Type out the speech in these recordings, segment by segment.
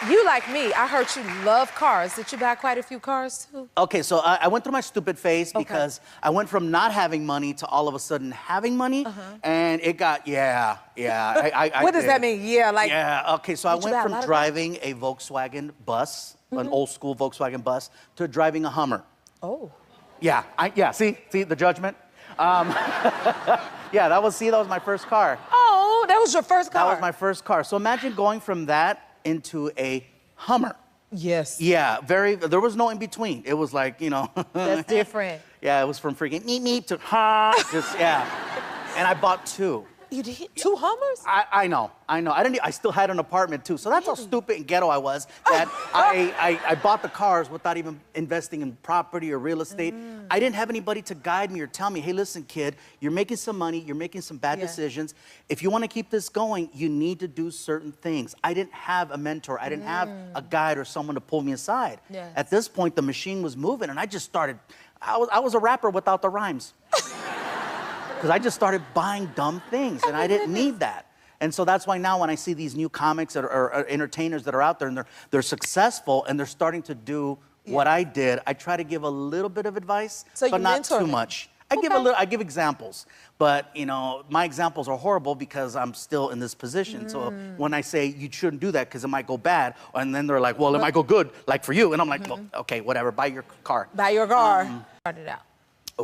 You like me, I heard you love cars. Did you buy quite a few cars too? Okay, so I went through my stupid phase because I went from not having money to all of a sudden having money, and it got, What does that mean? Yeah, like... Yeah, okay, so I went from driving a Volkswagen bus, an old school Volkswagen bus, to driving a Hummer. Oh. Yeah, see the judgment? Yeah, that was my first car. Oh, that was your first car? That was my first car. So imagine going from that into a Hummer. Yes. Yeah, there was no in between. It was like, you know. That's different. Yeah, it was from freaking meep to ha, just, yeah. And I bought two. You did? 2 Hummers? I know. I still had an apartment too. So that's how stupid and ghetto I was that I bought the cars without even investing in property or real estate. I didn't have anybody to guide me or tell me, hey, listen, kid, you're making some money, you're making some bad decisions. If you want to keep this going, you need to do certain things. I didn't have a mentor. I didn't have a guide or someone to pull me aside. Yes. At this point, the machine was moving and I just started, I was a rapper without the rhymes. Because I just started buying dumb things, and I didn't need that. And so that's why now when I see these new comics or entertainers that are out there and they're successful and they're starting to do what I did, I try to give a little bit of advice, but not too much. I give examples, but you know, my examples are horrible because I'm still in this position. So when I say you shouldn't do that because it might go bad, and then they're like, well, it might go good, like for you, and I'm like, well, okay, whatever, buy your car. Buy your car. Start it out.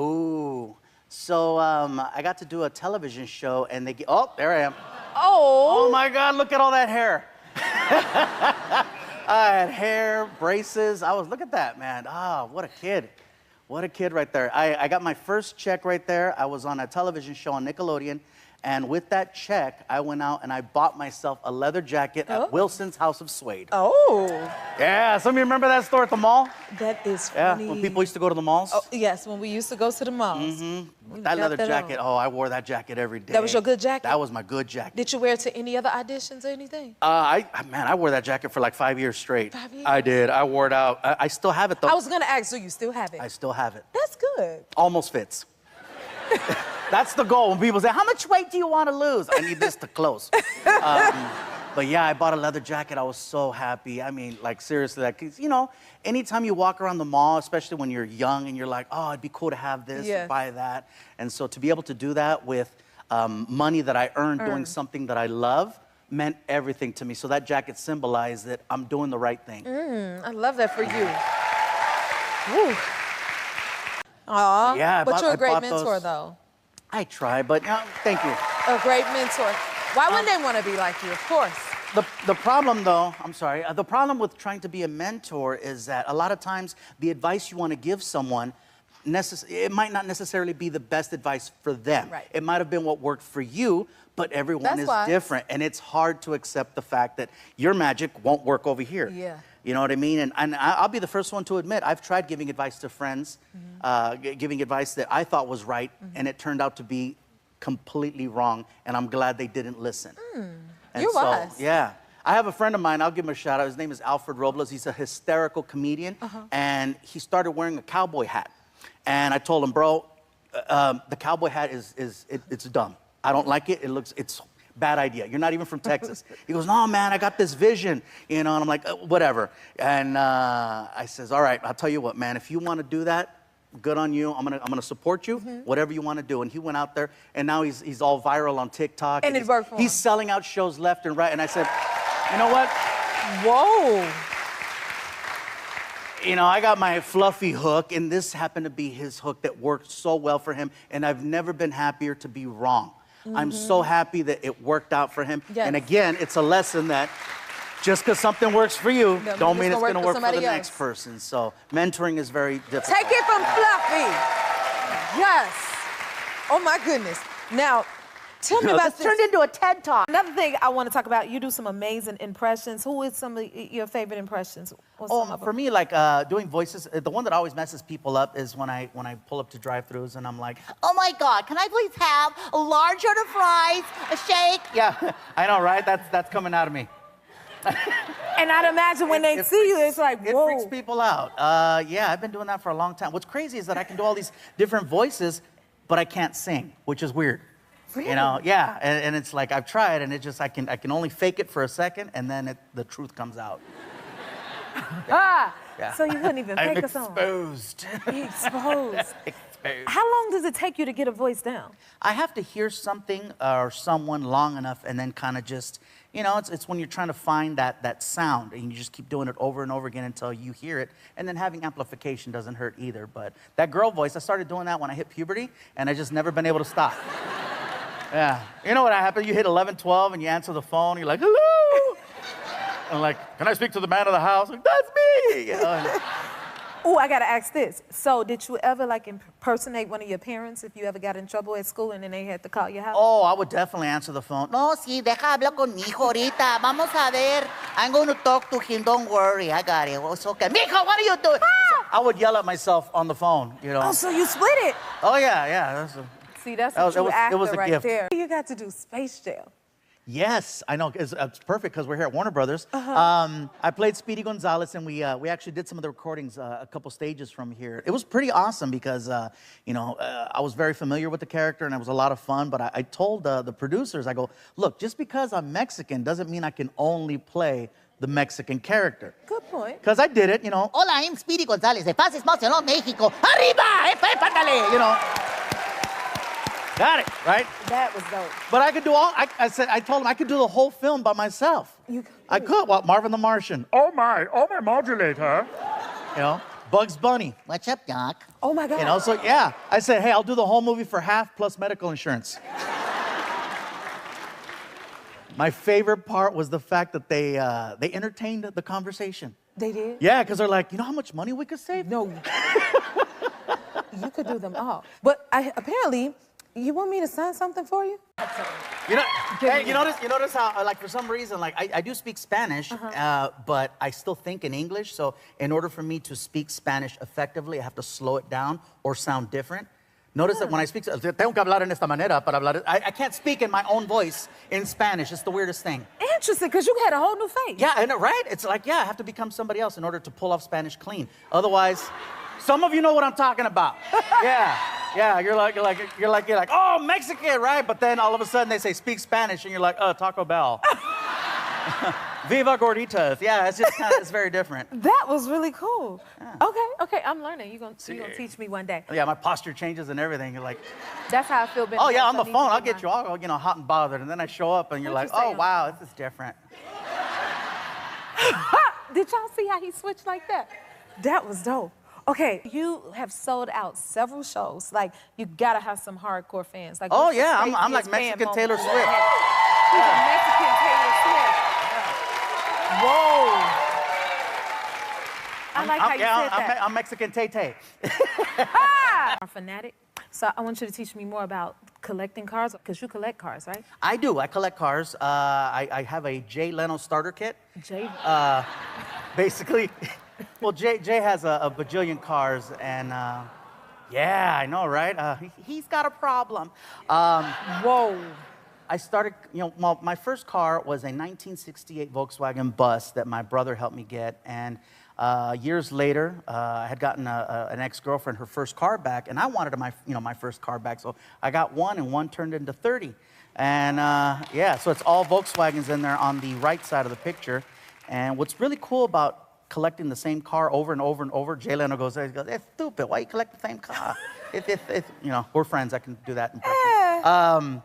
Ooh. So I got to do a television show, and oh, there I am. Oh. Oh my God, look at all that hair. I had hair, braces. Look at that, man. Ah, what a kid. What a kid right there. I got my first check right there. I was on a television show on Nickelodeon. And with that check, I went out and I bought myself a leather jacket at Wilson's House of Suede. Oh. Yeah, some of you remember that store at the mall? That is funny. Yeah, when people used to go to the malls? Oh, yes, when we used to go to the malls. That leather jacket, I wore that jacket every day. That was your good jacket? That was my good jacket. Did you wear it to any other auditions or anything? I wore that jacket for like 5 years straight. 5 years? I did. I wore it out. I still have it though. I was gonna ask, do you still have it? I still have it. That's good. Almost fits. That's the goal. When people say, how much weight do you want to lose? I need this to close. But yeah, I bought a leather jacket. I was so happy. I mean, like seriously, like, you know, anytime you walk around the mall, especially when you're young and you're like, oh, it'd be cool to have this, buy that. And so to be able to do that with money that I earned doing something that I love meant everything to me. So that jacket symbolized that I'm doing the right thing. I love that for you. Woo. Aw, yeah, but you're a great mentor, though. I try, but thank you. A great mentor. Why wouldn't they want to be like you? Of course. The problem, though, I'm sorry, the problem with trying to be a mentor is that a lot of times the advice you want to give someone, it might not necessarily be the best advice for them. Right. It might have been what worked for you, but everyone is different, and it's hard to accept the fact that your magic won't work over here. Yeah. You know what I mean? And I'll be the first one to admit, I've tried giving advice to friends, giving advice that I thought was right, and it turned out to be completely wrong, and I'm glad they didn't listen. You're wise. Yeah. I have a friend of mine, I'll give him a shout out. His name is Alfred Robles. He's a hysterical comedian, and he started wearing a cowboy hat. And I told him, bro, the cowboy hat it's dumb. I don't like it. It's bad idea. You're not even from Texas. He goes, no, man, I got this vision, you know, and I'm like, whatever. And I says, all right, I'll tell you what, man, if you want to do that, good on you. I'm gonna support you, whatever you want to do. And he went out there, and now he's all viral on TikTok. And it worked for him. He's selling out shows left and right. And I said, you know what? Whoa. You know, I got my fluffy hook, and this happened to be his hook that worked so well for him, and I've never been happier to be wrong. I'm so happy that it worked out for him. Yes. And again, it's a lesson that just because something works for you, don't mean it's going to work for the next person. So mentoring is very difficult. Take it from Fluffy. Yes. Oh, my goodness. Now, tell me about this. Turned into a TED Talk. Another thing I want to talk about, you do some amazing impressions. Who is some of your favorite impressions? For me, like doing voices, the one that always messes people up is when I pull up to drive-thrus and I'm like, oh my God, can I please have a large order of fries, a shake? Yeah, I know, right? That's coming out of me. And I'd imagine when they see you, it's like, whoa. It freaks people out. Yeah, I've been doing that for a long time. What's crazy is that I can do all these different voices, but I can't sing, which is weird. You know, yeah, and it's like I've tried, and it just I can only fake it for a second, and then the truth comes out. Yeah. So you couldn't even fake a song. Exposed. Exposed. How long does it take you to get a voice down? I have to hear something or someone long enough, and then kind of just, you know, it's when you're trying to find that sound, and you just keep doing it over and over again until you hear it, and then having amplification doesn't hurt either. But that girl voice, I started doing that when I hit puberty, and I just never been able to stop. Yeah. You know what happened? You hit 11, 12, and you answer the phone, you're like, hello! And like, can I speak to the man of the house? Like, that's me! You know, Oh, I gotta ask this. So, did you ever like impersonate one of your parents if you ever got in trouble at school and then they had to call your house? Oh, I would definitely answer the phone. No, sí, deja hablar con mi hijo ahorita. Vamos a ver. I'm going to talk to him. Don't worry. I got it. It's okay. Mijo, what are you doing? I would yell at myself on the phone, you know. Oh, so you split it? Oh, yeah. See, that's a true actor it was a right gift. there. You got to do Space Jam. Yes, I know. It's perfect because we're here at Warner Brothers. I played Speedy Gonzalez, and we actually did some of the recordings a couple stages from here. It was pretty awesome because, you know, I was very familiar with the character, and it was a lot of fun. But I told the producers, I go, look, just because I'm Mexican doesn't mean I can only play the Mexican character. Good point. Because I did it, you know. Hola, I'm Speedy González de Pases Barcelona, México. Arriba, épatale. You know. Got it, right? That was dope. But I could do I told him I could do the whole film by myself. I could. Well, Marvin the Martian. Oh my modulator. You know, Bugs Bunny. What's up, Doc? Oh my God. You know, so yeah. I said, hey, I'll do the whole movie for half plus medical insurance. My favorite part was the fact that they entertained the conversation. They did? Yeah, because they're like, you know how much money we could save? No. You could do them all. But apparently, you want me to sign something for you? You know, hey, you notice how, like, for some reason, like, I do speak Spanish, but I still think in English. So in order for me to speak Spanish effectively, I have to slow it down or sound different. Notice that when I speak, tengo que hablar en esta manera para hablar. I can't speak in my own voice in Spanish. It's the weirdest thing. Interesting, because you had a whole new face. Yeah, I know, right? It's like, yeah, I have to become somebody else in order to pull off Spanish clean. Otherwise, some of you know what I'm talking about. Yeah, you're like, oh, Mexican, right? But then all of a sudden they say speak Spanish, and you're like, oh, Taco Bell. Viva gorditas. Yeah, it's just it's very different. That was really cool. Yeah. Okay, I'm learning. You're gonna teach me one day. Yeah, my posture changes and everything. You're like, that's how I feel. Oh yeah, on the phone, I'll get you all, you know, hot and bothered, and then I show up and you're like, oh wow, this is different. Did y'all see how he switched like that? That was dope. Okay, you have sold out several shows. Like, you gotta have some hardcore fans. Like, oh yeah, I'm like Mexican Taylor Swift. He's a Mexican Taylor Swift. Whoa. I like how you said that. I'm Mexican Tay-Tay. A fanatic. So I want you to teach me more about collecting cars, because you collect cars, right? I do. I collect cars. I have a Jay Leno starter kit. Jay? Basically. Well, Jay has a bajillion cars, and yeah, I know, right? He's got a problem. Whoa. I started, you know, well, my first car was a 1968 Volkswagen bus that my brother helped me get, and years later, I had gotten an ex-girlfriend her first car back, and I wanted my first car back, so I got one, and one turned into 30. And yeah, so it's all Volkswagens in there on the right side of the picture. And what's really cool about collecting the same car over and over and over, Jay Leno goes, it's stupid, why you collect the same car? You know, we're friends, I can do that impression.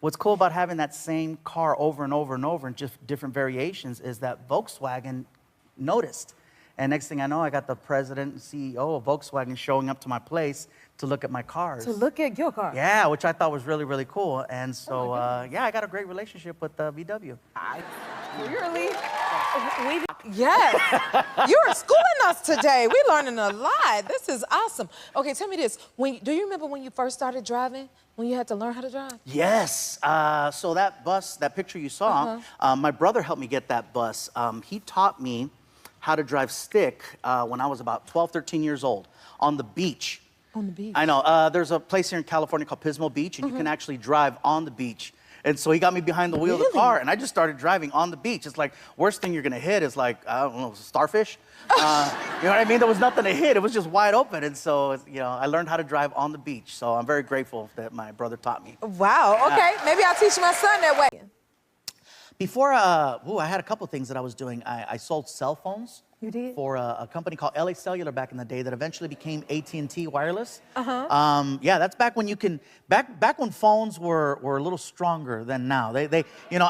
What's cool about having that same car over and over and over in just different variations is that Volkswagen noticed. And next thing I know, I got the president and CEO of Volkswagen showing up to my place to look at my cars. To look at your car? Yeah, which I thought was really, really cool. And so, yeah, I got a great relationship with VW. Really? Yes. You're schooling us today. We're learning a lot. This is awesome. Okay, tell me this. Do you remember when you first started driving? When you had to learn how to drive? Yes. So that bus, that picture you saw, my brother helped me get that bus. He taught me how to drive stick when I was about 12, 13 years old on the beach. On the beach? I know. There's a place here in California called Pismo Beach, and you can actually drive on the beach. And so he got me behind the wheel of the car, and I just started driving on the beach. It's like, worst thing you're gonna hit is like, I don't know, starfish. You know what I mean? There was nothing to hit. It was just wide open. And so, you know, I learned how to drive on the beach. So I'm very grateful that my brother taught me. Wow, okay. Maybe I'll teach my son that way. Before, I had a couple things that I was doing. I sold cell phones. You did? For a company called LA Cellular back in the day that eventually became AT&T Wireless. Yeah, that's back when you can, back when phones were a little stronger than now. They you know,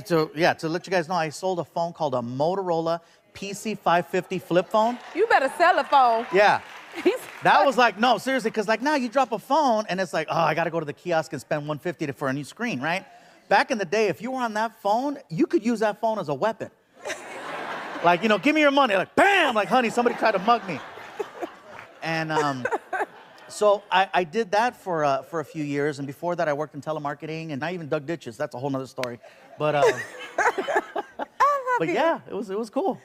to let you guys know, I sold a phone called a Motorola PC550 flip phone. You better sell a phone. Yeah. That was like, no, seriously, because like now you drop a phone and it's like, oh, I got to go to the kiosk and spend $150 for a new screen, right? Back in the day, if you were on that phone, you could use that phone as a weapon. Like, you know, give me your money. Like, bam! Like, honey, somebody tried to mug me. And so I did that for a few years. And before that, I worked in telemarketing. And I even dug ditches. That's a whole nother story. But, but yeah, it was cool.